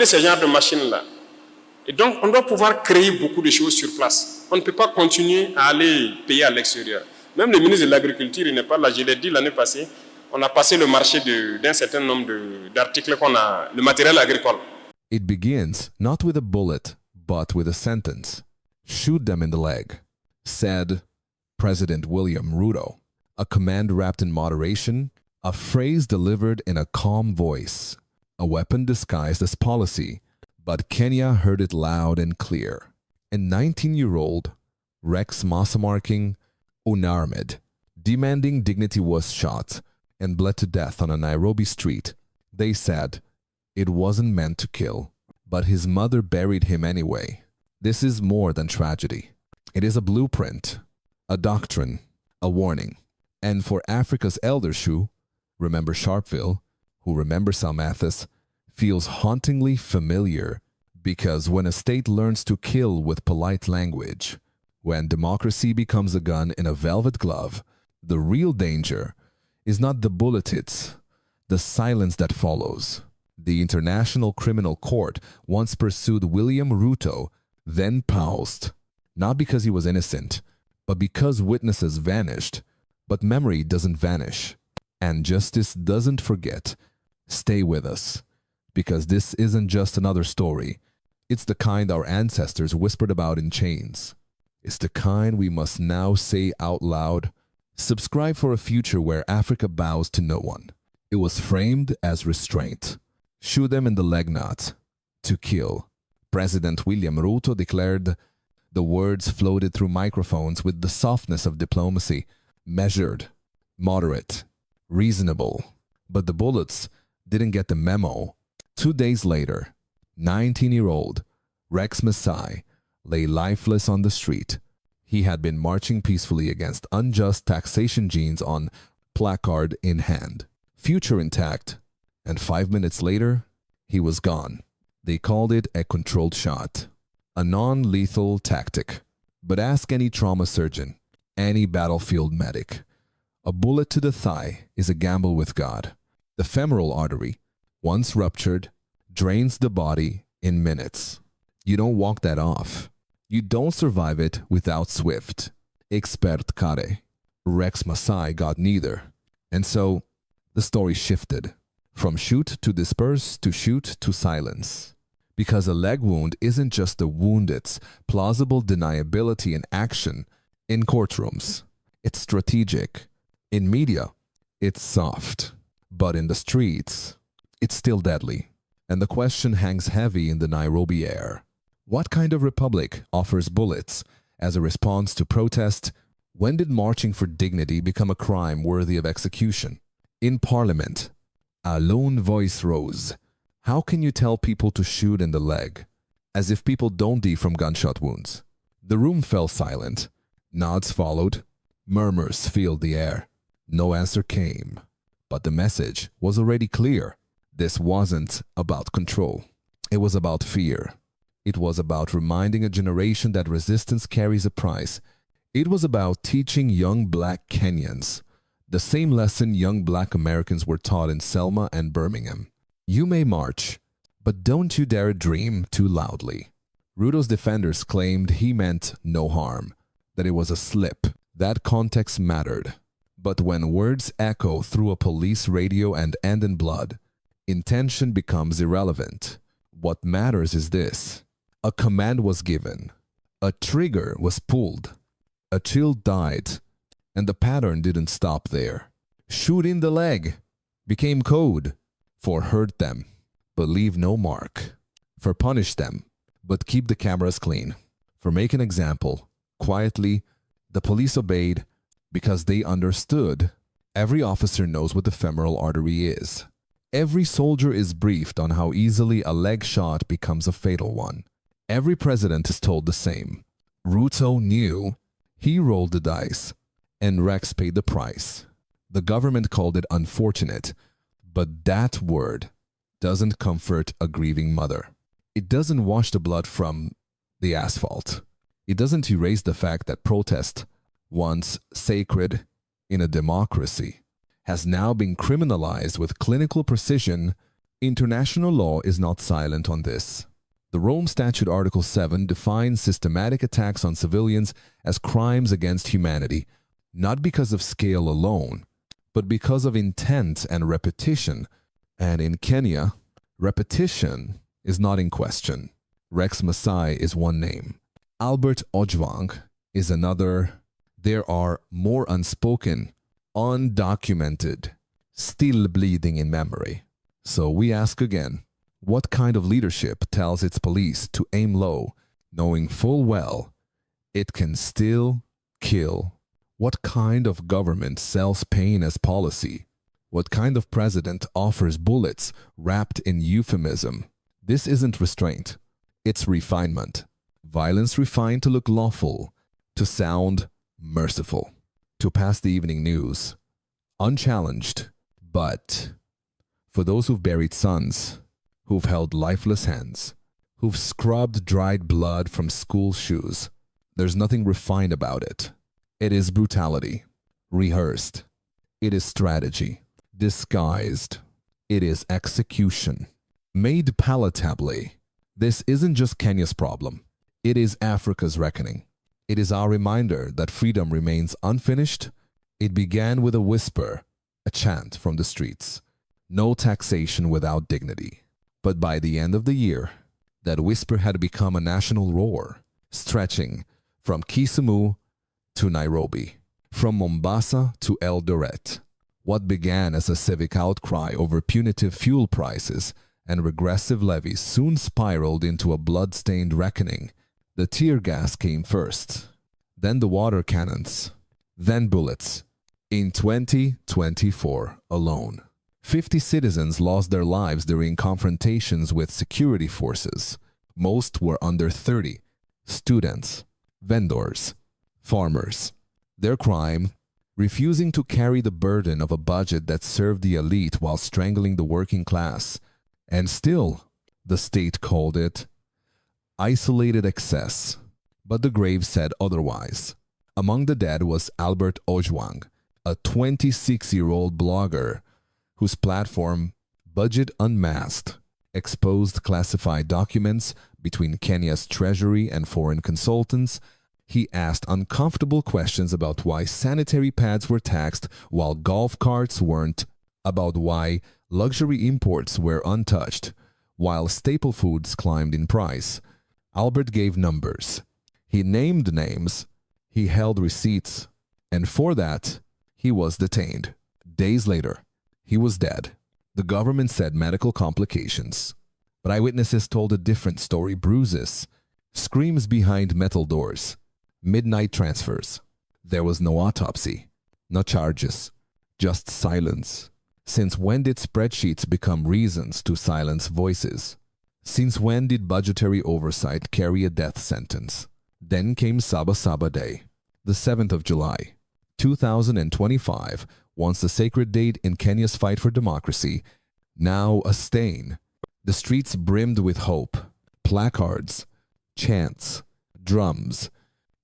ce genre de machines-là. Et donc, on doit pouvoir créer beaucoup de choses sur place. On ne peut pas continuer à aller payer à l'extérieur. Même le ministre de l'Agriculture, il n'est pas là. Je l'ai dit l'année passée, on a passé le marché d'un certain nombre d'articles qu'on a, le matériel agricole. It begins not with a bullet, but with a sentence. Shoot them in the leg, said President William Ruto. A command wrapped in moderation, a phrase delivered in a calm voice, a weapon disguised as policy. But Kenya heard it loud and clear. A 19-year-old Rex Masamarking unarmed, demanding dignity, was shot and bled to death on a Nairobi street. They said it wasn't meant to kill, but his mother buried him anyway. This is more than tragedy. It is a blueprint, a doctrine, a warning. And for Africa's elders who remember Sharpeville, who remember Salmathis, feels hauntingly familiar, because when a state learns to kill with polite language, when democracy becomes a gun in a velvet glove, the real danger is not the bullet hits, the silence that follows. The International Criminal Court once pursued William Ruto, then paused, not because he was innocent, but because witnesses vanished. But memory doesn't vanish, and justice doesn't forget. Stay with us, because this isn't just another story. It's the kind our ancestors whispered about in chains. It's the kind we must now say out loud. Subscribe for a future where Africa bows to no one. It was framed as restraint. Shoot them in the leg, not to kill. President William Ruto declared. The words floated through microphones with the softness of diplomacy. Measured, moderate, reasonable. But the bullets didn't get the memo. 2 days later, 19-year-old Rex Masai lay lifeless on the street. He had been marching peacefully against unjust taxation genes on placard in hand, future intact, and 5 minutes later, he was gone. They called it a controlled shot, a non-lethal tactic. But ask any trauma surgeon, any battlefield medic. A bullet to the thigh is a gamble with God. The femoral artery, once ruptured, drains the body in minutes. You don't walk that off. You don't survive it without swift, expert care. Rex Masai got neither. And so, the story shifted. From shoot to disperse to shoot to silence. Because a leg wound isn't just a wound, it's plausible deniability in action. In courtrooms, it's strategic. In media, it's soft. But in the streets, it's still deadly. And the question hangs heavy in the Nairobi air. What kind of republic offers bullets as a response to protest? When did marching for dignity become a crime worthy of execution? In Parliament, a lone voice rose. How can you tell people to shoot in the leg? As if people don't die from gunshot wounds. The room fell silent. Nods followed. Murmurs filled the air. No answer came. But the message was already clear. This wasn't about control. It was about fear. It was about reminding a generation that resistance carries a price. It was about teaching young black Kenyans the same lesson young black Americans were taught in Selma and Birmingham. You may march, but don't you dare dream too loudly. Ruto's defenders claimed he meant no harm, that it was a slip, that context mattered. But when words echo through a police radio and end in blood, intention becomes irrelevant. What matters is this. A command was given. A trigger was pulled. A child died. And the pattern didn't stop there. Shoot in the leg became code. For hurt them, but leave no mark. For punish them, but keep the cameras clean. For make an example, quietly, the police obeyed because they understood. Every officer knows what the femoral artery is. Every soldier is briefed on how easily a leg shot becomes a fatal one. Every president is told the same. Ruto knew. He rolled the dice, and Rex paid the price. The government called it unfortunate, but that word doesn't comfort a grieving mother. It doesn't wash the blood from the asphalt. It doesn't erase the fact that protest, once sacred in a democracy, has now been criminalized with clinical precision International law is not silent on this. The Rome Statute Article 7 defines systematic attacks on civilians as crimes against humanity, not because of scale alone, but because of intent and repetition. And in Kenya, repetition is not in question. Rex Masai is one name. Albert Ojwang is another. There are more unspoken, undocumented, still bleeding in memory. So we ask again, what kind of leadership tells its police to aim low, knowing full well it can still kill? What kind of government sells pain as policy? What kind of president offers bullets wrapped in euphemism? This isn't restraint, it's refinement. Violence refined to look lawful, to sound merciful, to pass the evening news, unchallenged. But for those who've buried sons, who've held lifeless hands, who've scrubbed dried blood from school shoes, there's nothing refined about it. It is brutality, rehearsed. It is strategy, disguised. It is execution, made palatably. This isn't just Kenya's problem. It is Africa's reckoning. It is our reminder that freedom remains unfinished. It began with a whisper, a chant from the streets. No taxation without dignity. But by the end of the year, that whisper had become a national roar, stretching from Kisumu to Nairobi, from Mombasa to Eldoret. What began as a civic outcry over punitive fuel prices and regressive levies soon spiraled into a blood-stained reckoning. The tear gas came first, then the water cannons, then bullets. In 2024 alone, 50 citizens lost their lives during confrontations with security forces. Most were under 30, students, vendors, farmers. Their crime? Refusing to carry the burden of a budget that served the elite while strangling the working class. And still, the state called it isolated excess. But the grave said otherwise. Among the dead was Albert Ojwang, a 26-year-old blogger whose platform, Budget Unmasked, exposed classified documents between Kenya's treasury and foreign consultants. He asked uncomfortable questions about why sanitary pads were taxed while golf carts weren't, about why luxury imports were untouched, while staple foods climbed in price. Albert gave numbers. He named names. He held receipts. And for that, he was detained. Days later, he was dead. The government said medical complications. But eyewitnesses told a different story. Bruises, screams behind metal doors, midnight transfers. There was no autopsy, no charges, just silence. Since when did spreadsheets become reasons to silence voices? Since when did budgetary oversight carry a death sentence? Then came Saba Saba Day, the 7th of July, 2025, once the sacred date in Kenya's fight for democracy, now a stain. The streets brimmed with hope, placards, chants, drums,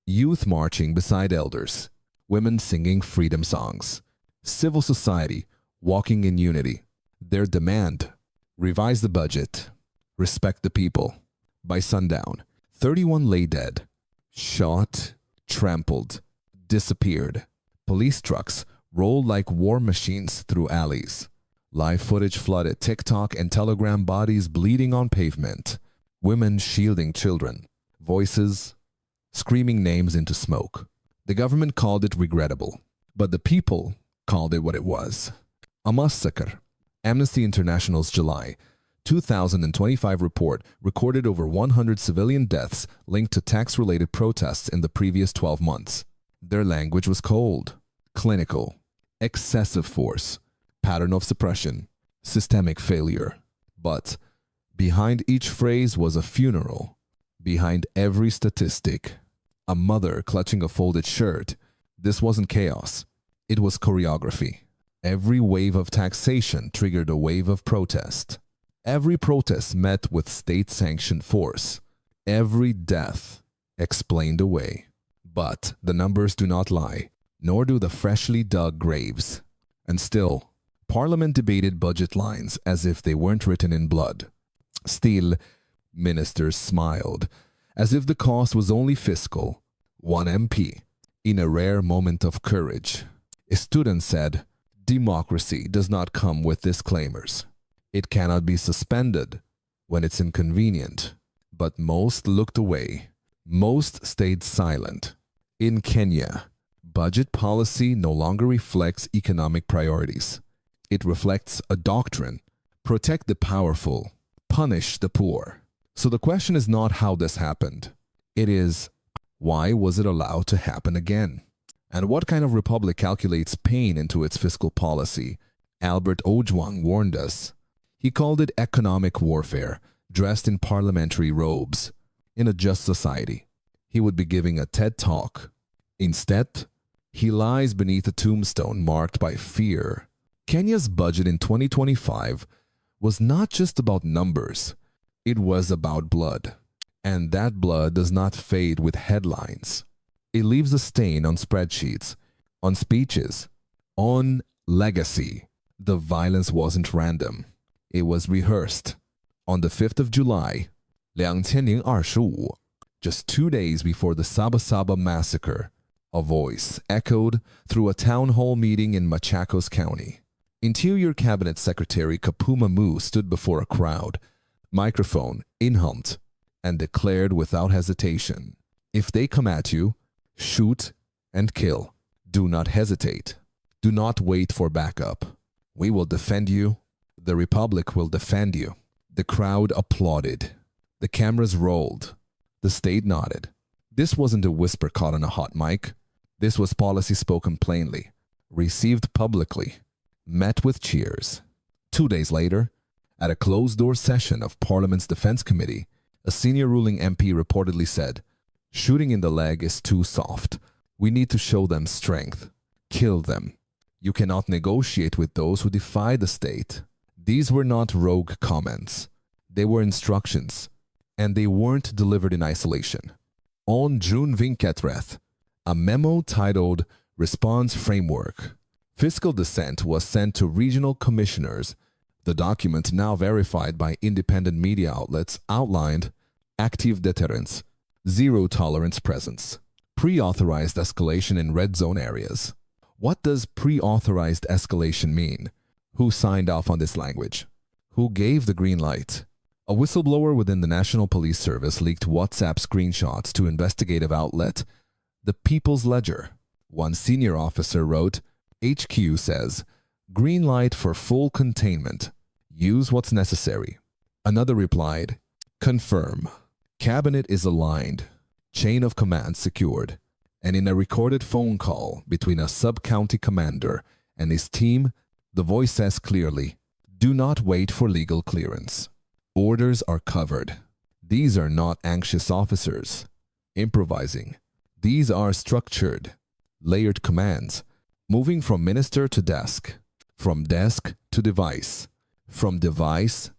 youth marching beside elders, women singing freedom songs, civil society walking in unity. Their demand: revise the budget, respect the people. By sundown, 31 lay dead, shot, trampled, disappeared. Police trucks rolled like war machines through alleys. Live footage flooded TikTok and Telegram, bodies bleeding on pavement. Women shielding children. Voices screaming names into smoke. The government called it regrettable, but the people called it what it was: a massacre. Amnesty International's July 2025 report recorded over 100 civilian deaths linked to tax-related protests in the previous 12 months. Their language was cold, clinical, excessive force, pattern of suppression, systemic failure. But behind each phrase was a funeral. Behind every statistic, a mother clutching a folded shirt. This wasn't chaos. It was choreography. Every wave of taxation triggered a wave of protest. Every protest met with state-sanctioned force. Every death explained away. But the numbers do not lie, nor do the freshly dug graves. And still, Parliament debated budget lines as if they weren't written in blood. Still, ministers smiled, as if the cost was only fiscal. One MP, in a rare moment of courage, stood and said, "Democracy does not come with disclaimers. It cannot be suspended when it's inconvenient." But most looked away. Most stayed silent. In Kenya, budget policy no longer reflects economic priorities. It reflects a doctrine: protect the powerful, punish the poor. So the question is not how this happened. It is, why was it allowed to happen again? And what kind of republic calculates pain into its fiscal policy? Albert Ojwang warned us. He called it economic warfare, dressed in parliamentary robes. In a just society, he would be giving a TED talk. Instead, he lies beneath a tombstone marked by fear. Kenya's budget in 2025 was not just about numbers. It was about blood. And that blood does not fade with headlines. It leaves a stain on spreadsheets, on speeches, on legacy. The violence wasn't random. It was rehearsed. On the 5th of July, 2025, just 2 days before the Saba Saba massacre, a voice echoed through a town hall meeting in Machakos County. Interior Cabinet Secretary Kapuma Mu stood before a crowd, microphone in hand, and declared without hesitation, "If they come at you, shoot and kill. Do not hesitate. Do not wait for backup. We will defend you. The Republic will defend you." The crowd applauded. The cameras rolled. The state nodded. This wasn't a whisper caught on a hot mic. This was policy spoken plainly, received publicly, met with cheers. 2 days later, at a closed-door session of Parliament's Defense Committee, a senior ruling MP reportedly said, "Shooting in the leg is too soft. We need to show them strength. Kill them. You cannot negotiate with those who defy the state." These were not rogue comments. They were instructions, and they weren't delivered in isolation. On June 24th, a memo titled Response Framework, Fiscal Dissent, was sent to regional commissioners. The document, now verified by independent media outlets, outlined active deterrence, zero-tolerance presence, pre-authorized escalation in red zone areas. What does pre-authorized escalation mean? Who signed off on this language? Who gave the green light? A whistleblower within the National Police Service leaked WhatsApp screenshots to investigative outlet The People's Ledger. One senior officer wrote, "HQ says, green light for full containment. Use what's necessary." Another replied, "Confirm. Cabinet is aligned. Chain of command secured." And in a recorded phone call between a sub-county commander and his team, the voice says clearly, "Do not wait for legal clearance. Orders are covered." These are not anxious officers improvising. These are structured, layered commands, moving from minister to desk, from desk to device, from device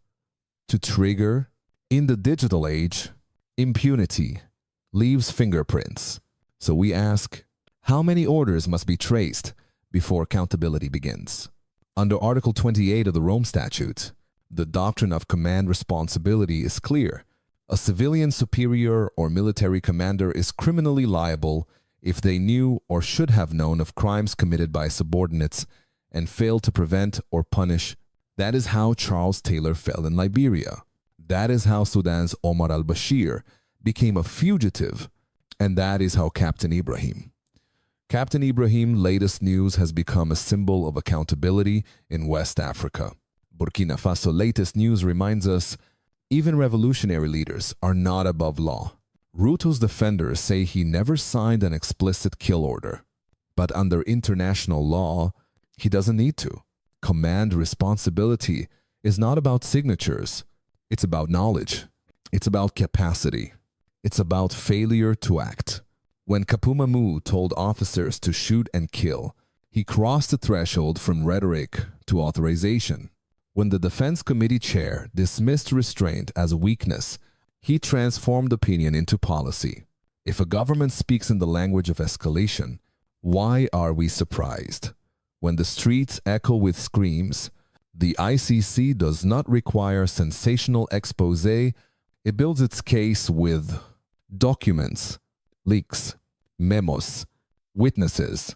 to trigger. In the digital age, impunity leaves fingerprints. So we ask, how many orders must be traced before accountability begins? Under Article 28 of the Rome Statute, the doctrine of command responsibility is clear. A civilian superior or military commander is criminally liable if they knew or should have known of crimes committed by subordinates and failed to prevent or punish. That is how Charles Taylor fell in Liberia. That is how Sudan's Omar al-Bashir became a fugitive. And that is how Captain Ibrahim's latest news has become a symbol of accountability in West Africa. Burkina Faso latest news reminds us, even revolutionary leaders are not above law. Ruto's defenders say he never signed an explicit kill order. But under international law, he doesn't need to. Command responsibility is not about signatures. It's about knowledge. It's about capacity. It's about failure to act. When Kapuma Mu told officers to shoot and kill, he crossed the threshold from rhetoric to authorization. When the Defense Committee chair dismissed restraint as weakness, he transformed opinion into policy. If a government speaks in the language of escalation, why are we surprised? When the streets echo with screams, the ICC does not require sensational expose. It builds its case with documents, leaks, memos, witnesses,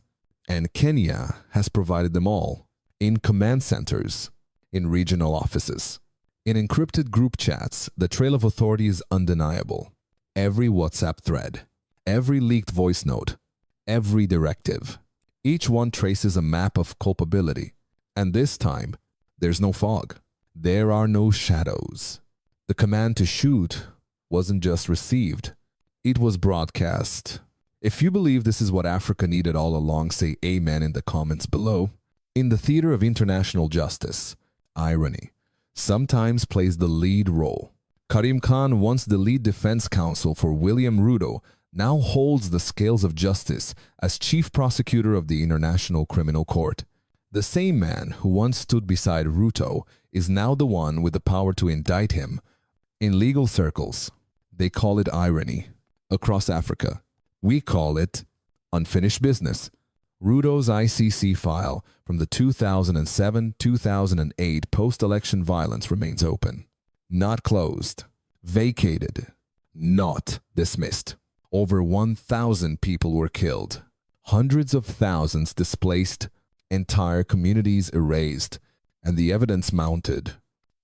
and Kenya has provided them all in command centers, in regional offices. In encrypted group chats, the trail of authority is undeniable. Every WhatsApp thread, every leaked voice note, every directive. Each one traces a map of culpability. And this time, there's no fog. There are no shadows. The command to shoot wasn't just received, it was broadcast. If you believe this is what Africa needed all along, say amen in the comments below. In the theater of international justice, irony sometimes plays the lead role. Karim Khan, once the lead defense counsel for William Ruto, now holds the scales of justice as chief prosecutor of the International Criminal Court. The same man who once stood beside Ruto is now the one with the power to indict him. In legal circles, they call it irony. Across Africa, we call it unfinished business. Ruto's ICC file from the 2007-2008 post-election violence remains open. Not closed, vacated, not dismissed. Over 1,000 people were killed, hundreds of thousands displaced, entire communities erased, and the evidence mounted.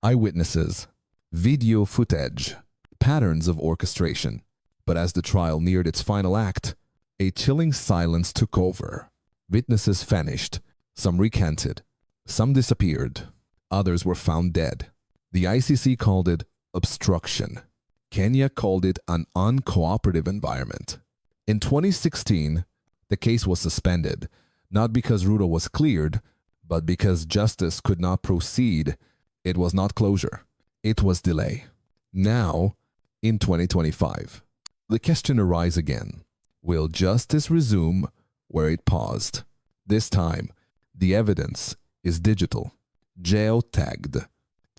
Eyewitnesses, video footage, patterns of orchestration. But as the trial neared its final act, a chilling silence took over. Witnesses vanished, some recanted, some disappeared, others were found dead. The ICC called it obstruction. Kenya called it an uncooperative environment. In 2016, the case was suspended, not because Ruto was cleared, but because justice could not proceed. It was not closure, it was delay. Now, in 2025, the question arises again. Will justice resume where it paused? This time, the evidence is digital, geotagged,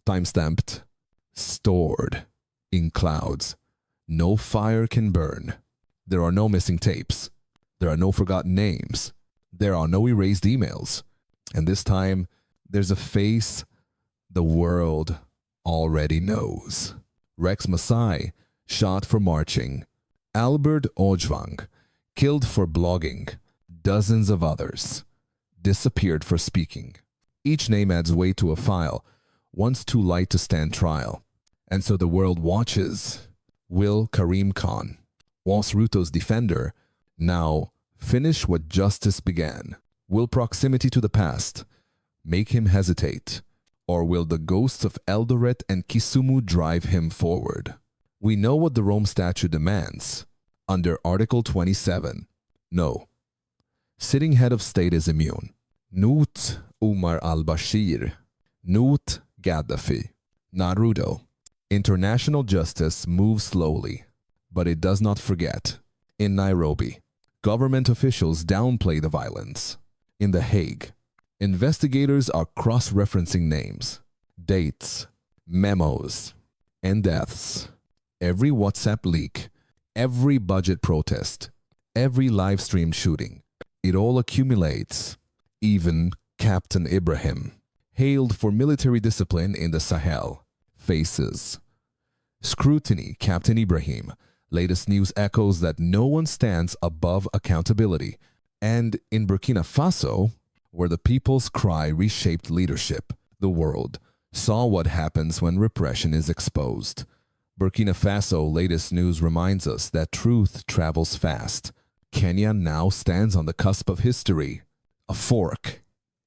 time-stamped, stored in clouds. No fire can burn. There are no missing tapes. There are no forgotten names. There are no erased emails. And this time, there's a face the world already knows. Rex Masai, shot for marching. Albert Ojwang, killed for blogging. Dozens of others disappeared for speaking. Each name adds weight to a file, once too light to stand trial. And so the world watches. Will Karim Khan, once Ruto's defender, now finish what justice began? Will proximity to the past make him hesitate? Or will the ghosts of Eldoret and Kisumu drive him forward? We know what the Rome Statute demands. Under Article 27, no. Sitting head of state is immune. Not Umar al-Bashir. Not Gaddafi. Not Ruto. International justice moves slowly, but it does not forget. In Nairobi, government officials downplay the violence. In The Hague, investigators are cross-referencing names, dates, memos, and deaths. Every WhatsApp leak, every budget protest, every live-streamed shooting, it all accumulates. Even Captain Ibrahim, hailed for military discipline in the Sahel, faces scrutiny. Captain Ibrahim, latest news echoes that no one stands above accountability. And in Burkina Faso, where the people's cry reshaped leadership, the world saw what happens when repression is exposed. Burkina Faso latest news reminds us that truth travels fast. Kenya now stands on the cusp of history, a fork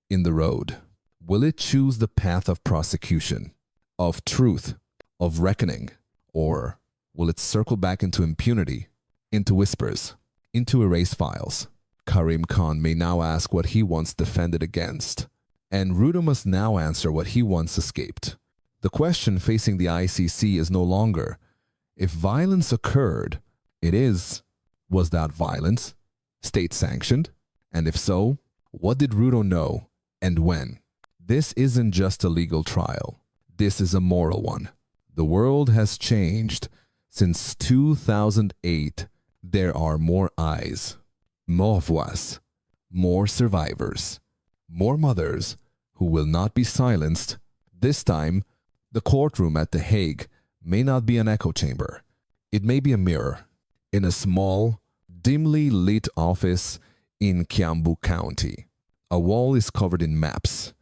in the road. Will it choose the path of prosecution, of truth, of reckoning, or will it circle back into impunity, into whispers, into erased files? Karim Khan may now ask what he once defended against, and Ruto must now answer what he once escaped. The question facing the ICC is no longer, if violence occurred, it is, was that violence state-sanctioned? And if so, what did Ruto know and when? This isn't just a legal trial. This is a moral one. The world has changed. Since 2008, there are more eyes, more voix, more survivors, More mothers who will not be silenced. This time, the courtroom at The Hague may not be an echo chamber. It may be a mirror in a small, dimly lit office in Kiambu County. A wall is covered in maps.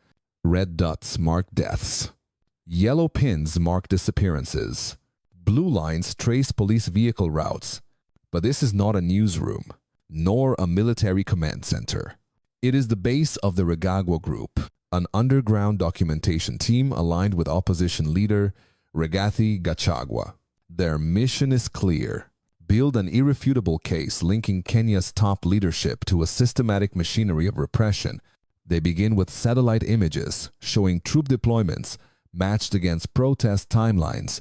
Red dots mark deaths. Yellow pins mark disappearances. Blue lines trace police vehicle routes. But this is not a newsroom, nor a military command center. It is the base of the Regagwa Group, an underground documentation team aligned with opposition leader Rigathi Gachagua. Their mission is clear: build an irrefutable case linking Kenya's top leadership to a systematic machinery of repression. They begin with satellite images showing troop deployments matched against protest timelines.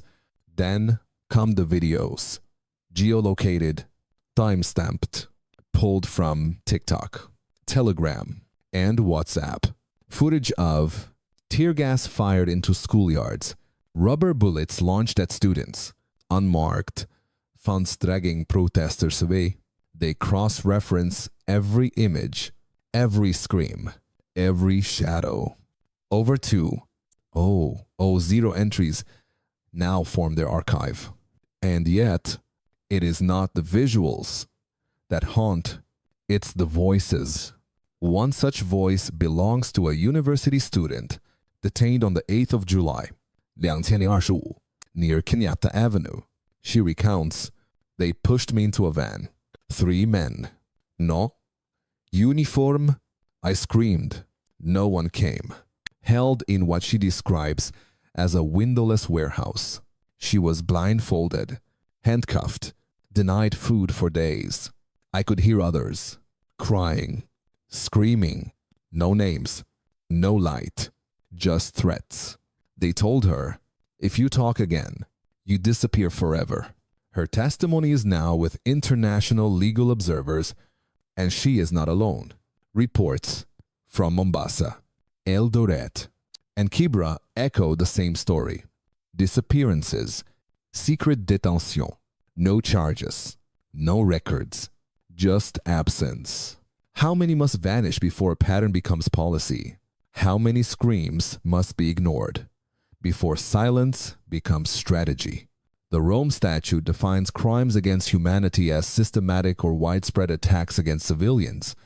Then come the videos, geolocated, time-stamped, pulled from TikTok, Telegram, and WhatsApp. Footage of tear gas fired into schoolyards, rubber bullets launched at students, unmarked, funds dragging protesters away. They cross-reference every image, every scream, every shadow. Over 0 entries now form their archive. And yet, it is not the visuals that haunt, it's the voices. One such voice belongs to a university student detained on the 8th of July, 2025, near Kenyatta Avenue. She recounts, "They pushed me into a van. 3 men. No. Uniform. I screamed. No one came." Held in what she describes as a windowless warehouse. She was blindfolded, handcuffed, denied food for days. I could hear others crying, screaming. No names, no light, just threats. They told her, "If you talk again, you disappear forever." Her testimony is now with international legal observers, and she is not alone. Reports from Mombasa, Eldoret, and Kibra echo the same story. Disappearances, secret detention, no charges, no records, just absence. How many must vanish before a pattern becomes policy? How many screams must be ignored before silence becomes strategy? The Rome Statute defines crimes against humanity as systematic or widespread attacks against civilians,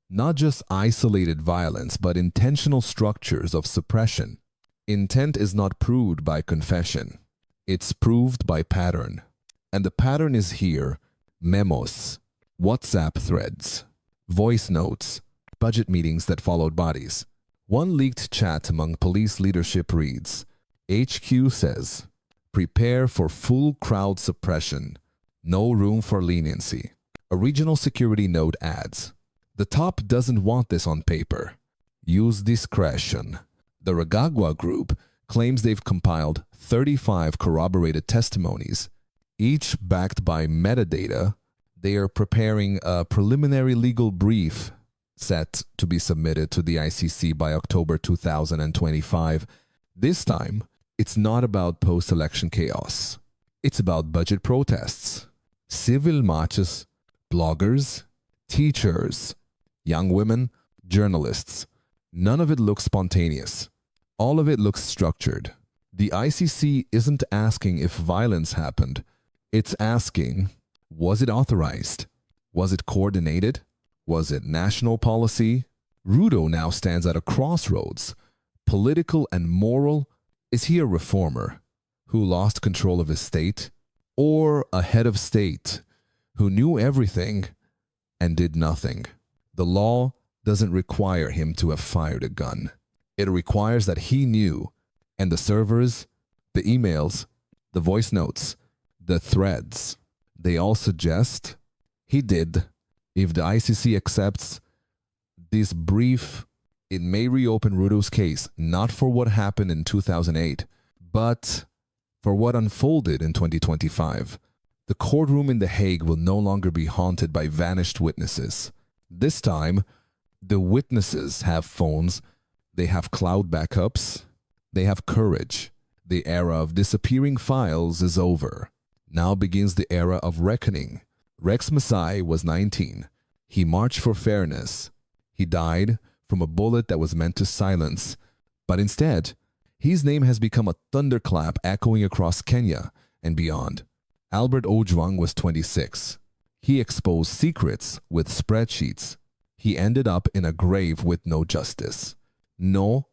not just isolated violence, but intentional structures of suppression. Intent is not proved by confession. It's proved by pattern. And the pattern is here: memos, WhatsApp threads, voice notes, budget meetings that followed bodies. One leaked chat among police leadership reads, HQ says, "Prepare for full crowd suppression. No room for leniency." A regional security note adds, "The top doesn't want this on paper. Use discretion." The Regagwa Group claims they've compiled 35 corroborated testimonies, each backed by metadata. They are preparing a preliminary legal brief set to be submitted to the ICC by October 2025. This time, it's not about post-election chaos. It's about budget protests, civil marches, bloggers, teachers, young women, journalists. None of it looks spontaneous. All of it looks structured. The ICC isn't asking if violence happened. It's asking, was it authorized? Was it coordinated? Was it national policy? Ruto now stands at a crossroads, political and moral. Is he a reformer who lost control of his state, or a head of state who knew everything and did nothing? The law doesn't require him to have fired a gun. It requires that he knew, and the servers, the emails, the voice notes, the threads, they all suggest he did. If the ICC accepts this brief, it may reopen Ruto's case, not for what happened in 2008, but for what unfolded in 2025. The courtroom in The Hague will no longer be haunted by vanished witnesses. This time, the witnesses have phones, they have cloud backups, they have courage. The era of disappearing files is over. Now begins the era of reckoning. Rex Masai was 19. He marched for fairness. He died from a bullet that was meant to silence. But instead, his name has become a thunderclap echoing across Kenya and beyond. Albert Ojwang was 26. He exposed secrets with spreadsheets. He ended up in a grave with no justice, no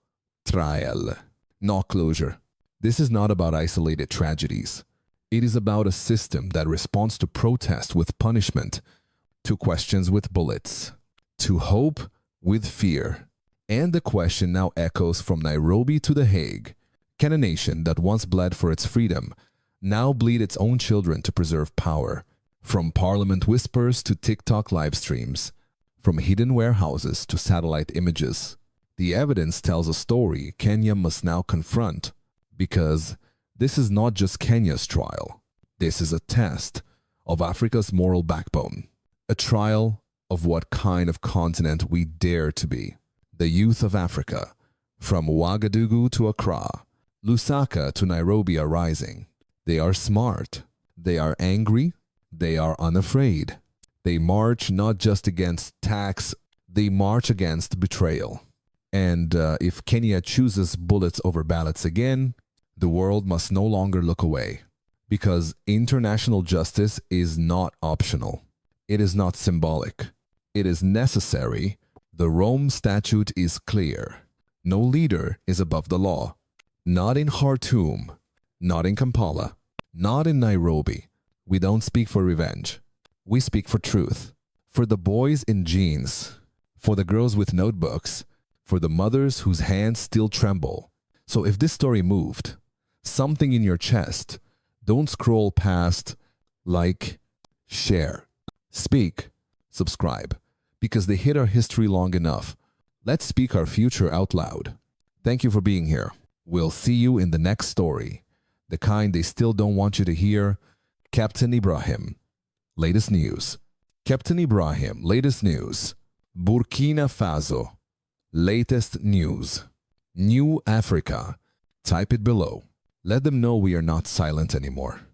trial, no closure. This is not about isolated tragedies. It is about a system that responds to protest with punishment, to questions with bullets, to hope with fear. And the question now echoes from Nairobi to The Hague. Can a nation that once bled for its freedom now bleed its own children to preserve power? From parliament whispers to TikTok live streams, from hidden warehouses to satellite images, the evidence tells a story Kenya must now confront, because this is not just Kenya's trial. This is a test of Africa's moral backbone, a trial of what kind of continent we dare to be. The youth of Africa, from Ouagadougou to Accra, Lusaka to Nairobi, are rising. They are smart, they are angry, they are unafraid. They march not just against tax, they march against betrayal. And if Kenya chooses bullets over ballots again, the world must no longer look away. Because international justice is not optional. It is not symbolic. It is necessary. The Rome Statute is clear. No leader is above the law. Not in Khartoum, not in Kampala, not in Nairobi. We don't speak for revenge. We speak for truth. For the boys in jeans, for the girls with notebooks, for the mothers whose hands still tremble. So if this story moved something in your chest, don't scroll past, like, share, speak, subscribe, because they hit our history long enough. Let's speak our future out loud. Thank you for being here. We'll see you in the next story, the kind they still don't want you to hear. Captain Ibrahim, latest news. Captain Ibrahim, latest news. Burkina Faso, latest news. New Africa. Type it below. Let them know we are not silent anymore.